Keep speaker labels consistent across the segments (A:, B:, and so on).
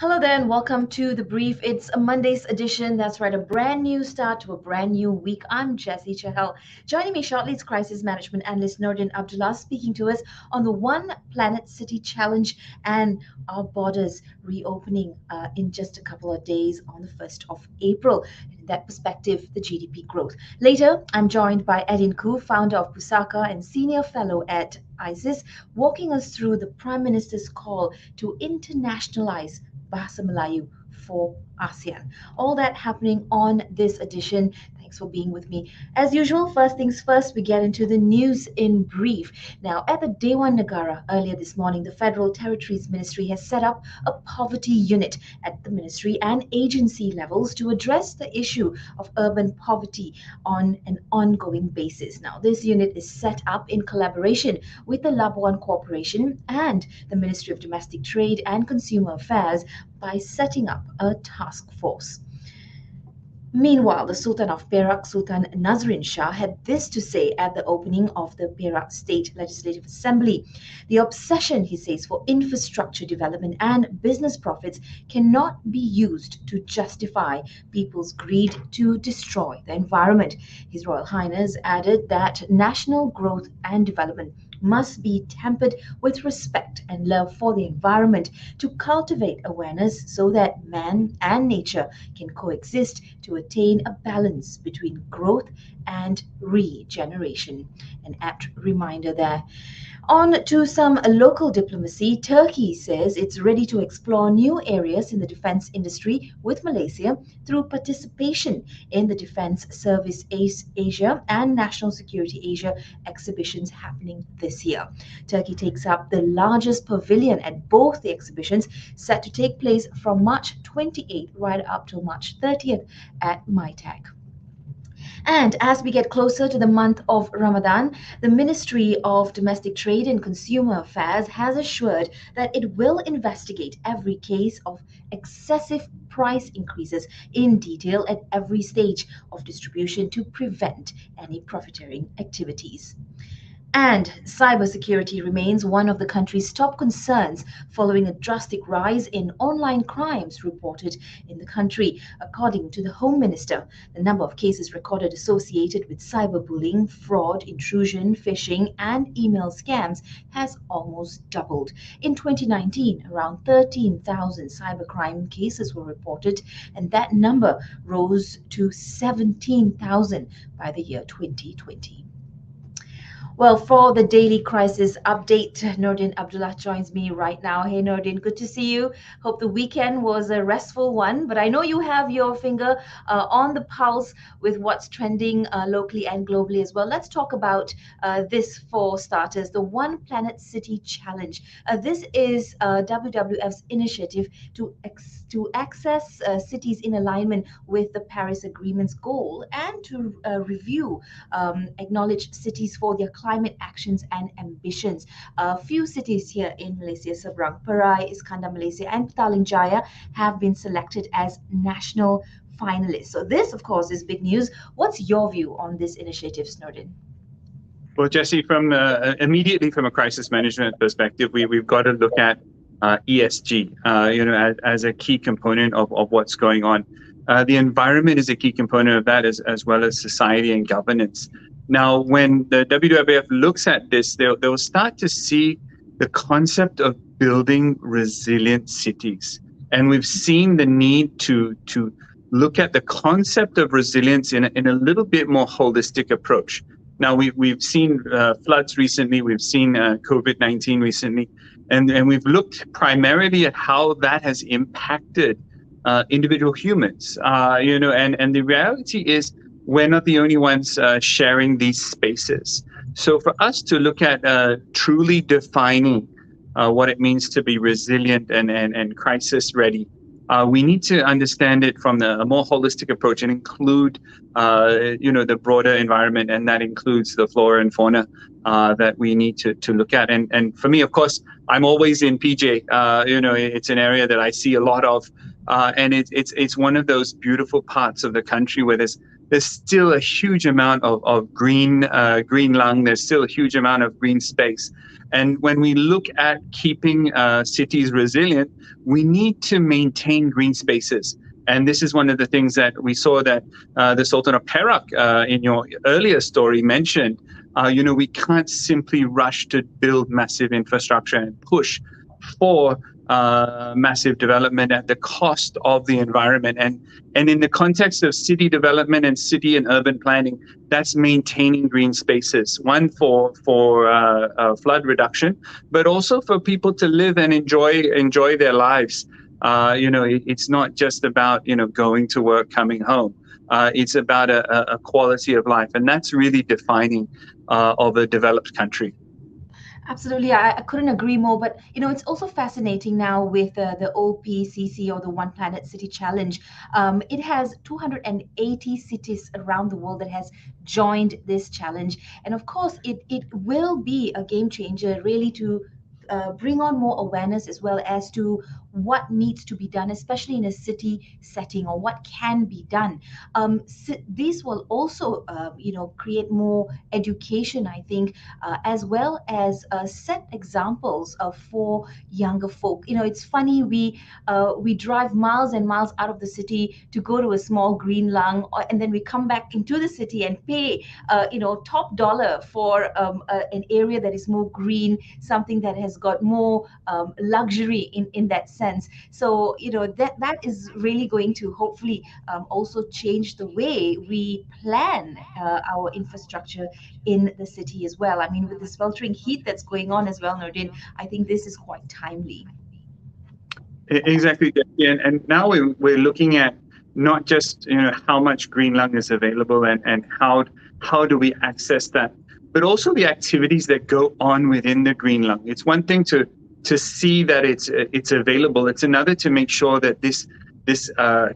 A: Hello there and welcome to The Brief. It's a Monday's edition. That's right, a brand new start to a brand new week. I'm Jessy Chahal. Joining me shortly is Crisis Management Analyst Nordin Abdullah speaking to us on the One Planet City Challenge and our borders reopening in just a couple of days on the 1st of April. In that perspective, the GDP growth. Later, I'm joined by KHOO, founder of PUSAKA and senior fellow at Aziz, walking us through the Prime Minister's call to internationalize Bahasa Melayu for ASEAN. All that happening on this edition. Thanks for being with me. As usual, first things first, we get into the news in brief. Now, at the Dewan Negara earlier this morning, the Federal Territories Ministry has set up a poverty unit at the ministry and agency levels to address the issue of urban poverty on an ongoing basis. Now, this unit is set up in collaboration with the Labuan Corporation and the Ministry of Domestic Trade and Consumer Affairs by setting up a task force. Meanwhile, the Sultan of Perak, Sultan NAZRIN Shah, had this to say at the opening of the Perak State Legislative Assembly. The obsession, he says, for infrastructure development and business profits cannot be used to justify people's greed to destroy the environment. His Royal Highness added that national growth and development must be tempered with respect and love for the environment to cultivate awareness so that man and nature can coexist to attain a balance between growth and regeneration. An apt reminder there. On to some local diplomacy. Turkey says it's ready to explore new areas in the defense industry with Malaysia through participation in the Defense Service Asia and National Security Asia exhibitions happening this year. Turkey takes up the largest pavilion at both the exhibitions, set to take place from March 28th right up till March 30th at Maiyukh. And as we get closer to the month of Ramadan, the Ministry of Domestic Trade and Consumer Affairs has assured that it will investigate every case of excessive price increases in detail at every stage of distribution to prevent any profiteering activities. And cybersecurity remains one of the country's top concerns following a drastic rise in online crimes reported in the country. According to the Home Minister, the number of cases recorded associated with cyberbullying, fraud, intrusion, phishing, and email scams has almost doubled. In 2019, around 13,000 cybercrime cases were reported, and that number rose to 17,000 by the year 2020. Well, for the daily crisis update, Nordin Abdullah joins me right now. Hey, Nordin, good to see you. Hope the weekend was a restful one, but I know you have your finger on the pulse with what's trending locally and globally as well. Let's talk about this for starters, the One Planet City Challenge. This is WWF's initiative to access cities in alignment with the Paris Agreement's goal and to review acknowledged cities for their climate actions and ambitions. A few cities here in Malaysia, Seberang Perai, Iskandar Malaysia, and Petaling Jaya have been selected as national finalists. So this, of course, is big news. What's your view on this initiative, Nordin?
B: Well, Jessy, from immediately from a crisis management perspective, we've got to look at ESG, as a key component of what's going on. The environment is a key component of that, as well as society and governance. Now, when the WWF looks at this, they'll start to see the concept of building resilient cities. And we've seen the need to look at the concept of resilience in a little bit more holistic approach. Now, we've seen floods recently, we've seen COVID-19 recently, and we've looked primarily at how that has impacted individual humans, and the reality is we're not the only ones sharing these spaces. So for us to look at truly defining what it means to be resilient and crisis ready, we need to understand it from a more holistic approach and include, the broader environment, and that includes the flora and fauna that we need to look at. And for me, of course, I'm always in PJ. It's an area that I see a lot of, and it's one of those beautiful parts of the country where there's there's still a huge amount of green lung. There's still a huge amount of green space. And when we look at keeping cities resilient, we need to maintain green spaces. And this is one of the things that we saw that the Sultan of Perak in your earlier story mentioned. We can't simply rush to build massive infrastructure and push for massive development at the cost of the environment. And in the context of city development and city and urban planning, that's maintaining green spaces, one for flood reduction, but also for people to live and enjoy their lives. It's not just about, going to work, coming home. It's about a quality of life. And that's really defining of a developed country.
A: Absolutely, I couldn't agree more. But it's also fascinating now with the OPCC, or the One Planet City Challenge. It has 280 cities around the world that has joined this challenge, and of course, it will be a game changer, really, to bring on more awareness as well as to what needs to be done, especially in a city setting, or what can be done. These will also, create more education, I think, as well as set examples for younger folk. It's funny, we drive miles and miles out of the city to go to a small green lung, and then we come back into the city and pay, top dollar for an area that is more green, something that has got more luxury in that sense. So that is really going to hopefully also change the way we plan our infrastructure in the city as well. I mean, with the sweltering heat that's going on as well, Nordin, I think this is quite timely.
B: Exactly, and now we're looking at not just how much green lung is available and how do we access that, but also the activities that go on within the green lung. It's one thing to see that it's available. It's another to make sure that this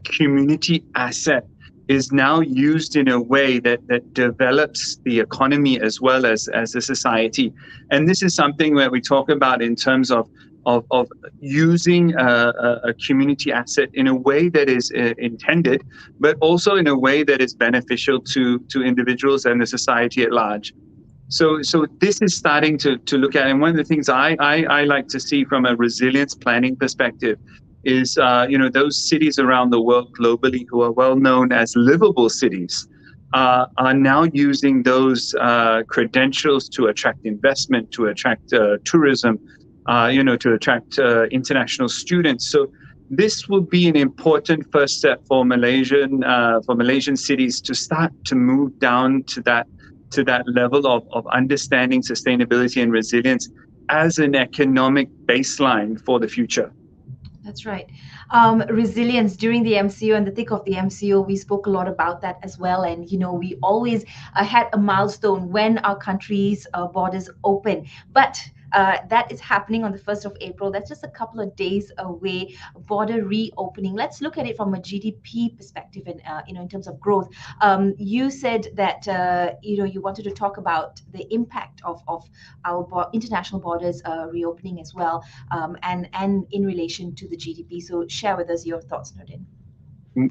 B: community asset is now used in a way that develops the economy as well as a society. And this is something where we talk about in terms of using a community asset in a way that is intended, but also in a way that is beneficial to individuals and the society at large. So this is starting to look at, and one of the things I like to see from a resilience planning perspective is, those cities around the world globally who are well known as livable cities are now using those credentials to attract investment, to attract tourism, to attract international students. So this will be an important first step for Malaysian cities to start to move down to that level of understanding sustainability and resilience as an economic baseline for the future.
A: That's right. Resilience during the MCO, and the thick of the MCO, we spoke a lot about that as well. And, we always had a milestone when our country's borders open. But that is happening on the 1st of April. That's just a couple of days away, border reopening. Let's look at it from a GDP perspective and, in terms of growth. You said that, you wanted to talk about the impact of our international borders reopening as well, and in relation to the GDP. So share with us your thoughts, Nordin.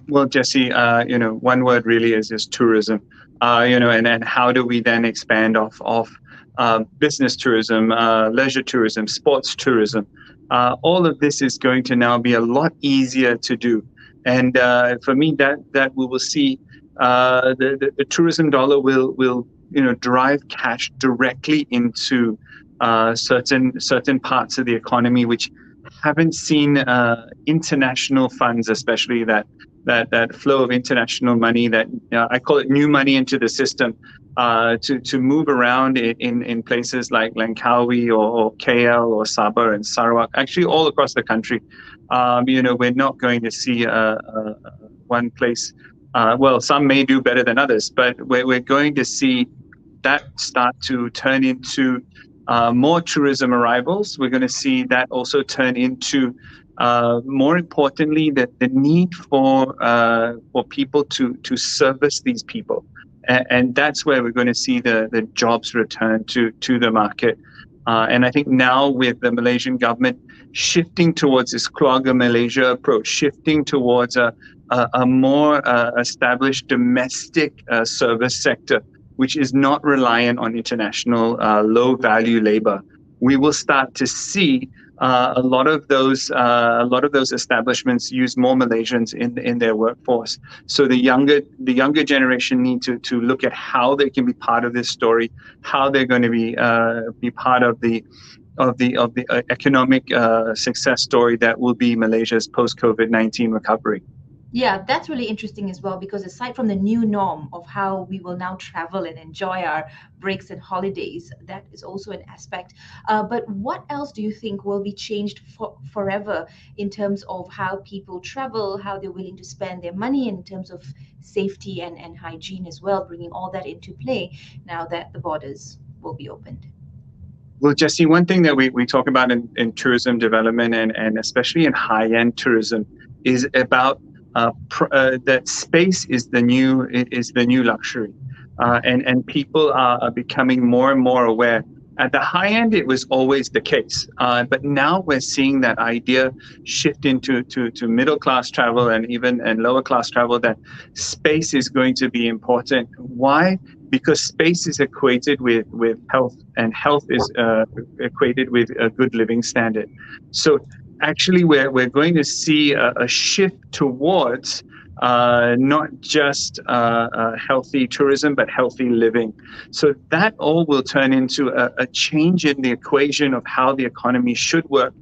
B: Well, Jessy, one word really is just tourism, and how do we then expand off business tourism, leisure tourism, sports tourism. All of this is going to now be a lot easier to do. And for me, that we will see the tourism dollar will drive cash directly into certain parts of the economy which haven't seen international funds, especially that flow of international money, that I call it new money into the system, to move around in places like Langkawi or KL or Sabah and Sarawak, actually all across the country. We're not going to see one place. Well, some may do better than others, but we're going to see that start to turn into more tourism arrivals. We're going to see that also turn into, more importantly, the need for people to service these people. And that's where we're going to see the jobs return to the market. And I think now with the Malaysian government shifting towards this Keluarga Malaysia approach, shifting towards a a more established domestic service sector, which is not reliant on international low-value labor, we will start to see a lot of those establishments use more Malaysians in their workforce. So the younger generation need to look at how they can be part of this story, how they're going to be part of the economic success story that will be Malaysia's post-COVID-19 recovery.
A: Yeah, that's really interesting as well, because aside from the new norm of how we will now travel and enjoy our breaks and holidays, that is also an aspect. But what else do you think will be changed forever in terms of how people travel, how they're willing to spend their money, in terms of safety and hygiene as well, bringing all that into play now that the borders will be opened?
B: Well, Jessy, one thing that we talk about in tourism development and especially in high-end tourism is about that space is the new luxury, and people are becoming more and more aware. At the high end, it was always the case, but now we're seeing that idea shift into middle class travel and lower class travel, that space is going to be important. Why? Because space is equated with health, and health is equated with a good living standard. So actually, we're going to see a shift towards not just healthy tourism, but healthy living. So that all will turn into a change in the equation of how the economy should work.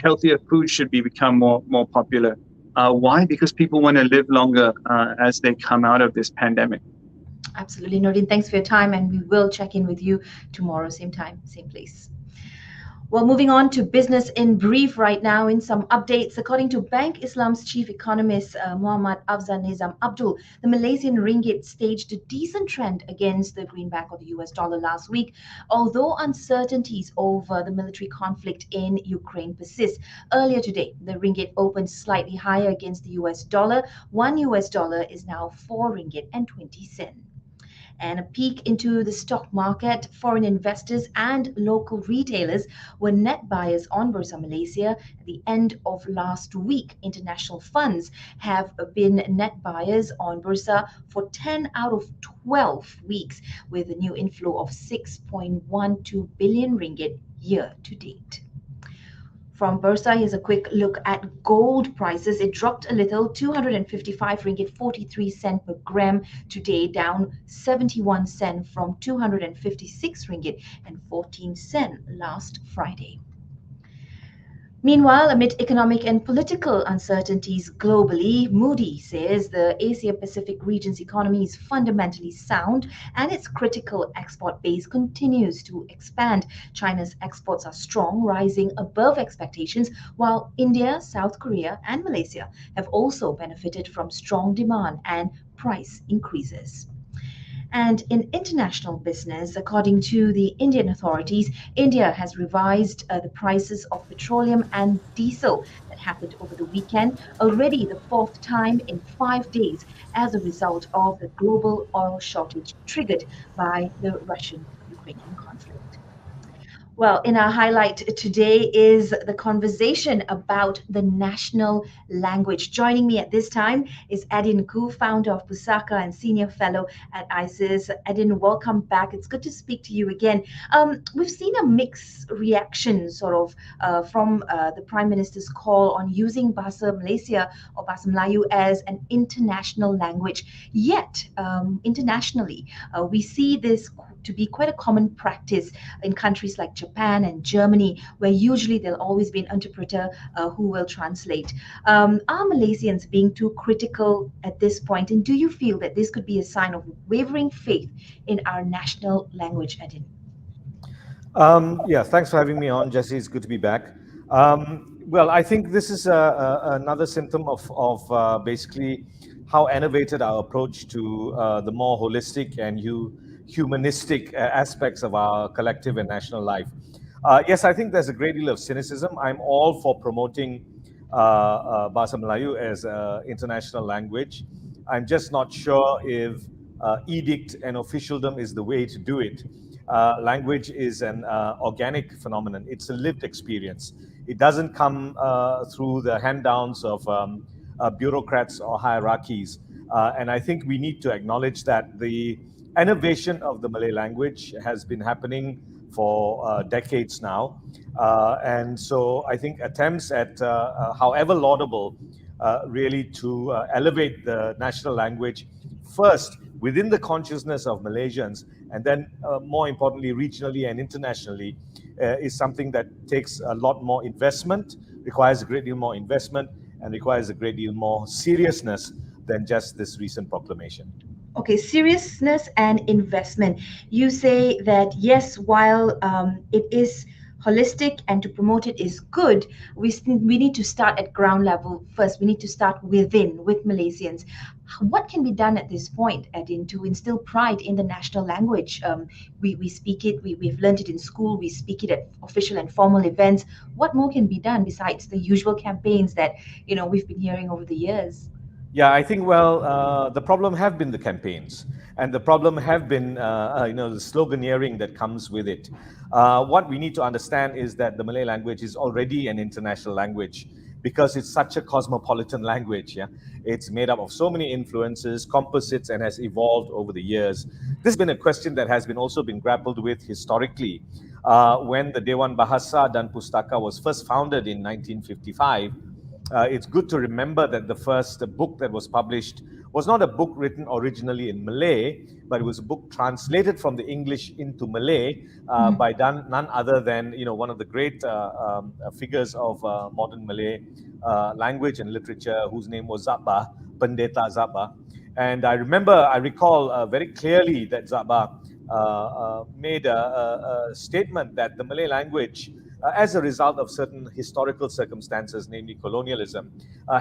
B: Healthier food should become more popular. Why? Because people want to live longer as they come out of this pandemic.
A: Absolutely, Nordin. Thanks for your time, and we will check in with you tomorrow, same time, same place. Well, moving on to business in brief right now in some updates. According to Bank Islam's chief economist, Muhammad Afzal Nizam Abdul, the Malaysian ringgit staged a decent trend against the greenback of the US dollar last week, although uncertainties over the military conflict in Ukraine persist. Earlier today, the ringgit opened slightly higher against the US dollar. $1 is now 4 ringgit and 20 cents. And a peek into the stock market, foreign investors and local retailers were net buyers on Bursa Malaysia at the end of last week. International funds have been net buyers on Bursa for 10 out of 12 weeks, with a new inflow of 6.12 billion ringgit year to date. From Bursa, here's a quick look at gold prices. It dropped a little, 255 ringgit 43 cent per gram today, down 71 cent from 256 ringgit and 14 cent last Friday. Meanwhile, amid economic and political uncertainties globally, Moody says the Asia-Pacific region's economy is fundamentally sound and its critical export base continues to expand. China's exports are strong, rising above expectations, while India, South Korea, and Malaysia have also benefited from strong demand and price increases. And in international business, according to the Indian authorities, India has revised the prices of petroleum and diesel that happened over the weekend, already the fourth time in 5 days as a result of the global oil shortage triggered by the Russian-Ukrainian conflict. Well, in our highlight today is the conversation about the national language. Joining me at this time is EDDIN, co-founder of PUSAKA and senior fellow at ISIS. EDDIN, welcome back. It's good to speak to you again. We've seen a mixed reaction from the Prime Minister's call on using Bahasa Malaysia or Bahasa Melayu as an international language. Yet, internationally, we see this to be quite a common practice in countries like Japan and Germany, where usually there'll always be an interpreter who will translate. Are Malaysians being too critical at this point? And do you feel that this could be a sign of wavering faith in our national language, EDDIN?
C: Yeah, thanks for having me on, Jessy. It's good to be back. Well, I think this is another symptom of basically how elevated our approach to the more holistic and humanistic aspects of our collective and national life. Yes, I think there's a great deal of cynicism. I'm all for promoting Bahasa Melayu as an international language. I'm just not sure if edict and officialdom is the way to do it. Language is an organic phenomenon. It's a lived experience. It doesn't come through the hand-downs of bureaucrats or hierarchies. And I think we need to acknowledge that the innovation of the Malay language has been happening for decades now. And so I think attempts at, however laudable, really to elevate the national language first within the consciousness of Malaysians, and then more importantly, regionally and internationally, is something that takes a lot more investment, requires a great deal more investment, and requires a great deal more seriousness than just this recent proclamation.
A: Okay, seriousness and investment. You say that yes, while it is holistic and to promote it is good, we need to start at ground level first. We need to start with Malaysians. What can be done at this point, EDDIN, to instill pride in the national language? We speak it, we've learned it in school, we speak it at official and formal events. What more can be done besides the usual campaigns that we've been hearing over the years?
C: Yeah, I think, the problem have been the campaigns, and the problem have been, the sloganeering that comes with it. What we need to understand is that the Malay language is already an international language because it's such a cosmopolitan language. Yeah, it's made up of so many influences, composites, and has evolved over the years. This has been a question that has also been grappled with historically. When the Dewan Bahasa dan Pustaka was first founded in 1955, it's good to remember that the first book that was published was not a book written originally in Malay, but it was a book translated from the English into Malay by none other than one of the great figures of modern Malay language and literature, whose name was Zabah, Pendeta Zabah. And I recall very clearly that Zabah made a statement that the Malay language, as a result of certain historical circumstances, namely colonialism,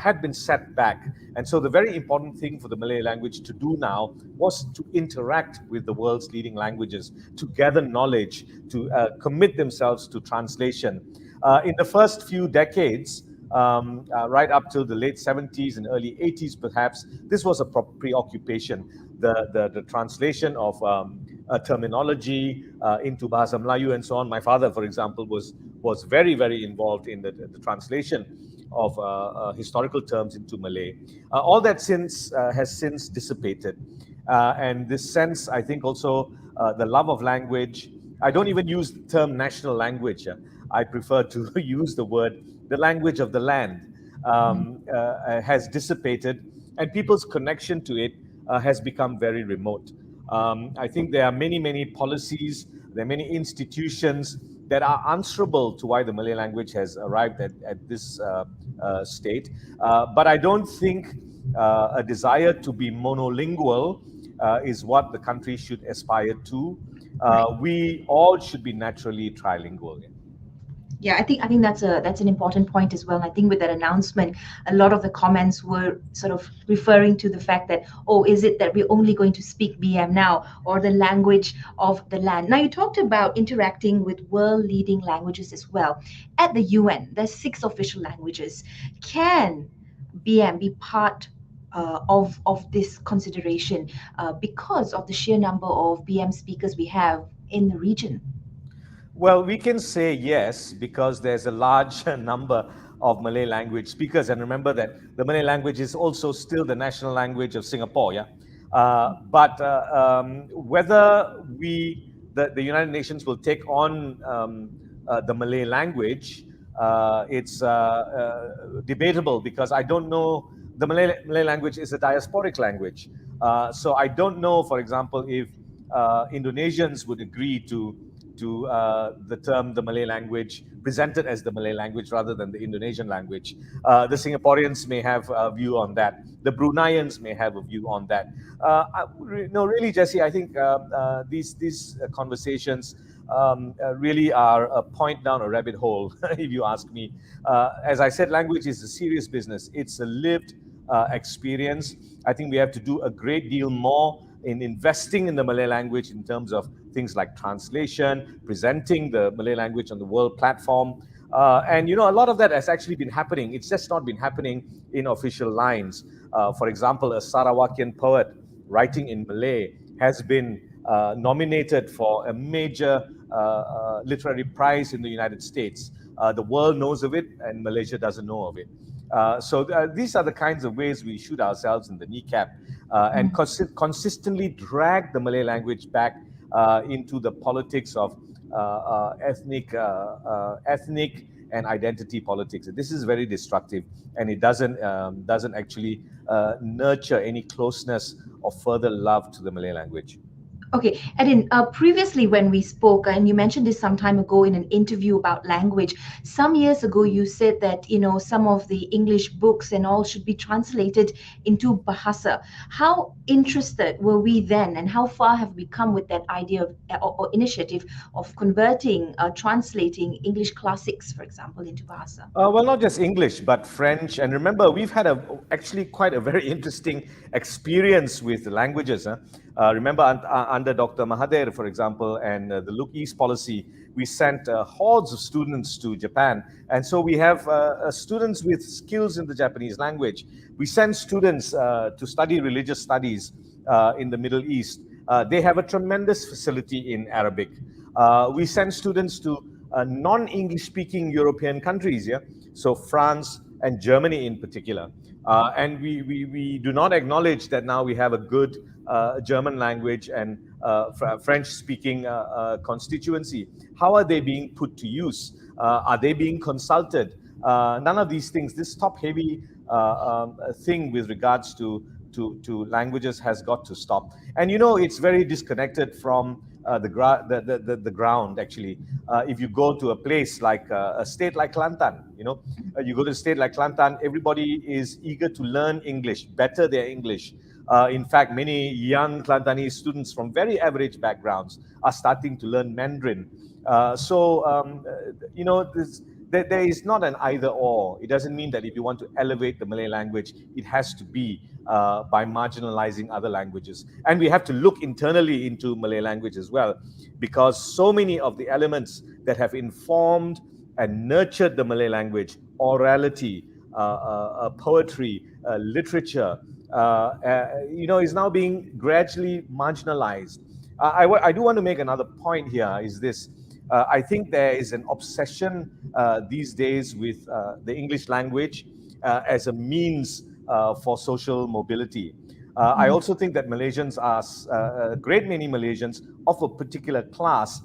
C: had been set back. And so the very important thing for the Malay language to do now was to interact with the world's leading languages, to gather knowledge, to commit themselves to translation. In the first few decades, right up till the late 70s and early 80s perhaps, this was a preoccupation. The translation of terminology into Bahasa Melayu and so on. My father, for example, was very, very involved in the translation of historical terms into Malay. All that has since dissipated. And this sense, I think also the love of language, I don't even use the term national language. I prefer to use the word the language of the land, has dissipated, and people's connection to it has become very remote. I think there are many, many policies, there are many institutions that are answerable to why the Malay language has arrived at this state. But I don't think a desire to be monolingual is what the country should aspire to. We all should be naturally trilingual.
A: Yeah, I think that's an important point as well. And I think with that announcement, a lot of the comments were sort of referring to the fact that, oh, is it that we're only going to speak BM now, or the language of the land? Now, you talked about interacting with world-leading languages as well. At the UN, there's 6 official languages. Can BM be part of this consideration because of the sheer number of BM speakers we have in the region?
C: Well, we can say yes, because there's a large number of Malay language speakers. And remember that the Malay language is also still the national language of Singapore, yeah? But whether the United Nations will take on the Malay language, it's debatable, because I don't know, the Malay language is a diasporic language. So I don't know, for example, if Indonesians would agree to the term the Malay language, presented as the Malay language rather than the Indonesian language. The Singaporeans may have a view on that. The Bruneians may have a view on that. No, really, Jessy, I think these conversations really are a point down a rabbit hole, if you ask me. As I said, language is a serious business. It's a lived experience. I think we have to do a great deal more in investing in the Malay language in terms of things like translation, presenting the Malay language on the world platform. And, a lot of that has actually been happening. It's just not been happening in official lines. For example, a Sarawakian poet writing in Malay has been nominated for a major literary prize in the United States. The world knows of it, and Malaysia doesn't know of it. These are the kinds of ways we shoot ourselves in the kneecap and consistently drag the Malay language back into the politics of ethnic and identity politics. This is very destructive, and it doesn't actually nurture any closeness or further love to the Malay language.
A: Okay, Eddin, previously when we spoke, and you mentioned this some time ago in an interview about language, some years ago you said that, some of the English books and all should be translated into Bahasa. How interested were we then, and how far have we come with that idea of, or initiative of converting, translating English classics, for example, into Bahasa?
C: Well, not just English, but French. And remember, we've had actually quite a very interesting experience with languages. Remember, under Dr. Mahathir, for example, and the Look East policy, we sent hordes of students to Japan. And so we have students with skills in the Japanese language. We send students to study religious studies in the Middle East. They have a tremendous facility in Arabic. We send students to non-English speaking European countries, so France and Germany in particular. And we do not acknowledge that now we have a good German language and French speaking constituency. How are they being put to use? Are they being consulted? None of these things. This top heavy thing with regards to languages has got to stop. And it's very disconnected from the ground, actually. If you go to a place like a state like Kelantan, you go to a state like Kelantan, everybody is eager to learn English, better their English. In fact, many young Kelantanese students from very average backgrounds are starting to learn Mandarin. There is not an either or. It doesn't mean that if you want to elevate the Malay language, it has to be by marginalizing other languages. And we have to look internally into Malay language as well, because so many of the elements that have informed and nurtured the Malay language, orality, poetry, literature, is now being gradually marginalized. I do want to make another point here, is this. I think there is an obsession these days with the English language as a means for social mobility. I also think that Malaysians a great many Malaysians of a particular class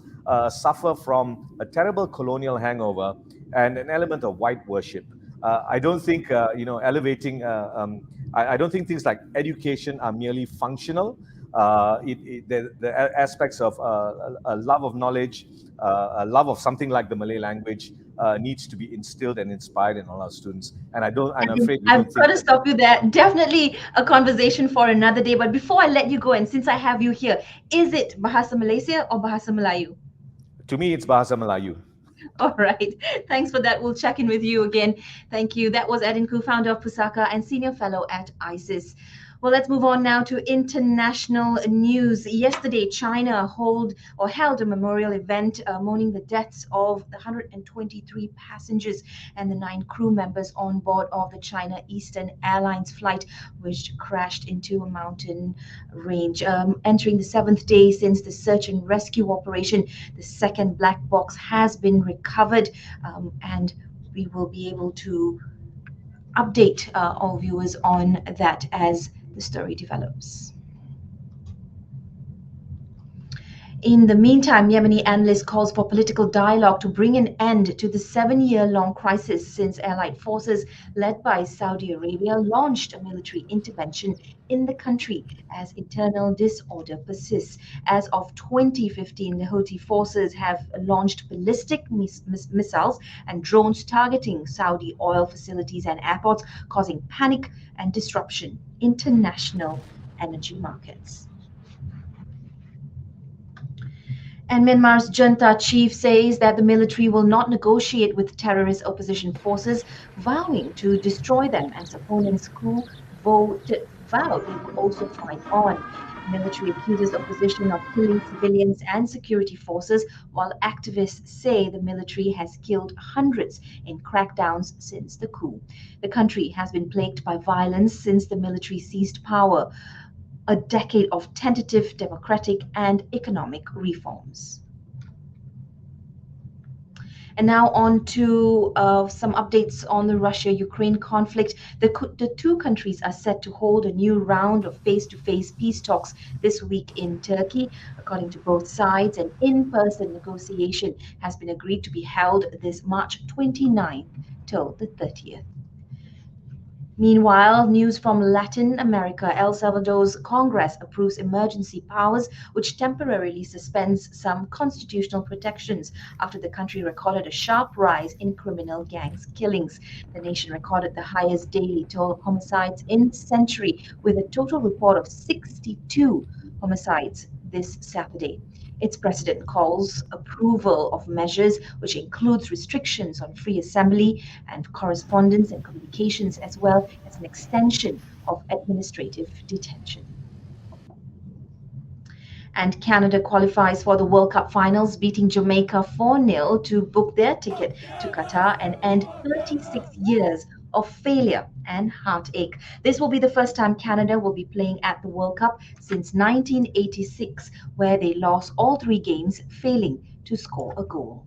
C: suffer from a terrible colonial hangover and an element of white worship. I don't think, elevating, I don't think things like education are merely functional. The aspects of a love of knowledge, a love of something like the Malay language needs to be instilled and inspired in all our students. And I'm afraid
A: I've got to stop you there. Definitely a conversation for another day. But before I let you go, and since I have you here, is it Bahasa Malaysia or Bahasa Melayu?
C: To me, it's Bahasa Melayu.
A: All right. Thanks for that. We'll check in with you again. Thank you. That was EDDIN, co-founder of PUSAKA and senior fellow at ISIS. Well, let's move on now to international news. Yesterday, China held a memorial event mourning the deaths of the 123 passengers and the 9 crew members on board of the China Eastern Airlines flight, which crashed into a mountain range. Entering the 7th day since the search and rescue operation, the second black box has been recovered, and we will be able to update all viewers on that as the story develops. In the meantime, Yemeni analyst calls for political dialogue to bring an end to the 7-year-long crisis since allied forces led by Saudi Arabia launched a military intervention in the country as internal disorder persists. As of 2015, the Houthi forces have launched ballistic missiles and drones targeting Saudi oil facilities and airports, causing panic and disruption in international energy markets. And Myanmar's junta chief says that the military will not negotiate with terrorist opposition forces, vowing to destroy them as opponents coup vowed they will also fight on. The military accuses opposition of killing civilians and security forces, while activists say the military has killed hundreds in crackdowns since the coup. The country has been plagued by violence since the military seized power, a decade of tentative democratic and economic reforms. And now on to some updates on the Russia-Ukraine conflict. The two countries are set to hold a new round of face-to-face peace talks this week in Turkey. According to both sides, an in-person negotiation has been agreed to be held this March 29th till the 30th. Meanwhile, news from Latin America. El Salvador's Congress approves emergency powers, which temporarily suspends some constitutional protections after the country recorded a sharp rise in criminal gangs killings. The nation recorded the highest daily toll of homicides in century, with a total report of 62 homicides this Saturday. Its president calls approval of measures which includes restrictions on free assembly and correspondence and communications, as well as an extension of administrative detention. And Canada qualifies for the World Cup finals, beating Jamaica 4-0 to book their ticket to Qatar and end 36 years of failure and heartache. This will be the first time Canada will be playing at the World Cup since 1986, where they lost all 3 games, failing to score a goal.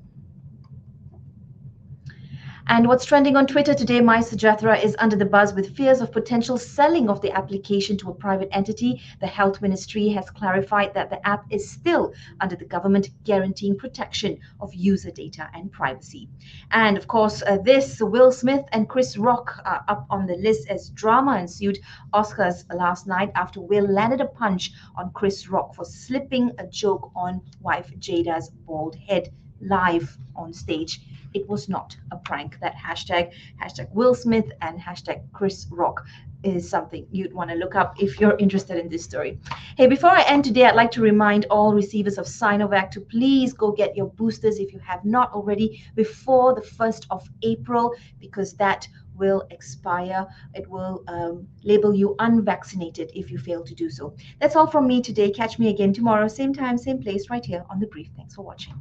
A: And what's trending on Twitter today, My Sujathra is under the buzz with fears of potential selling of the application to a private entity. The Health Ministry has clarified that the app is still under the government, guaranteeing protection of user data and privacy. And of course, this Will Smith and Chris Rock are up on the list as drama ensued Oscars last night after Will landed a punch on Chris Rock for slipping a joke on wife Jada's bald head live on stage. It was not a prank. That hashtag Will Smith and hashtag Chris Rock is something you'd want to look up if you're interested in this story. Hey, before I end today, I'd like to remind all receivers of Sinovac to please go get your boosters if you have not already before the 1st of April, because that will expire. It will label you unvaccinated if you fail to do so. That's all from me today. Catch me again tomorrow, same time, same place, right here on The Brief. Thanks for watching.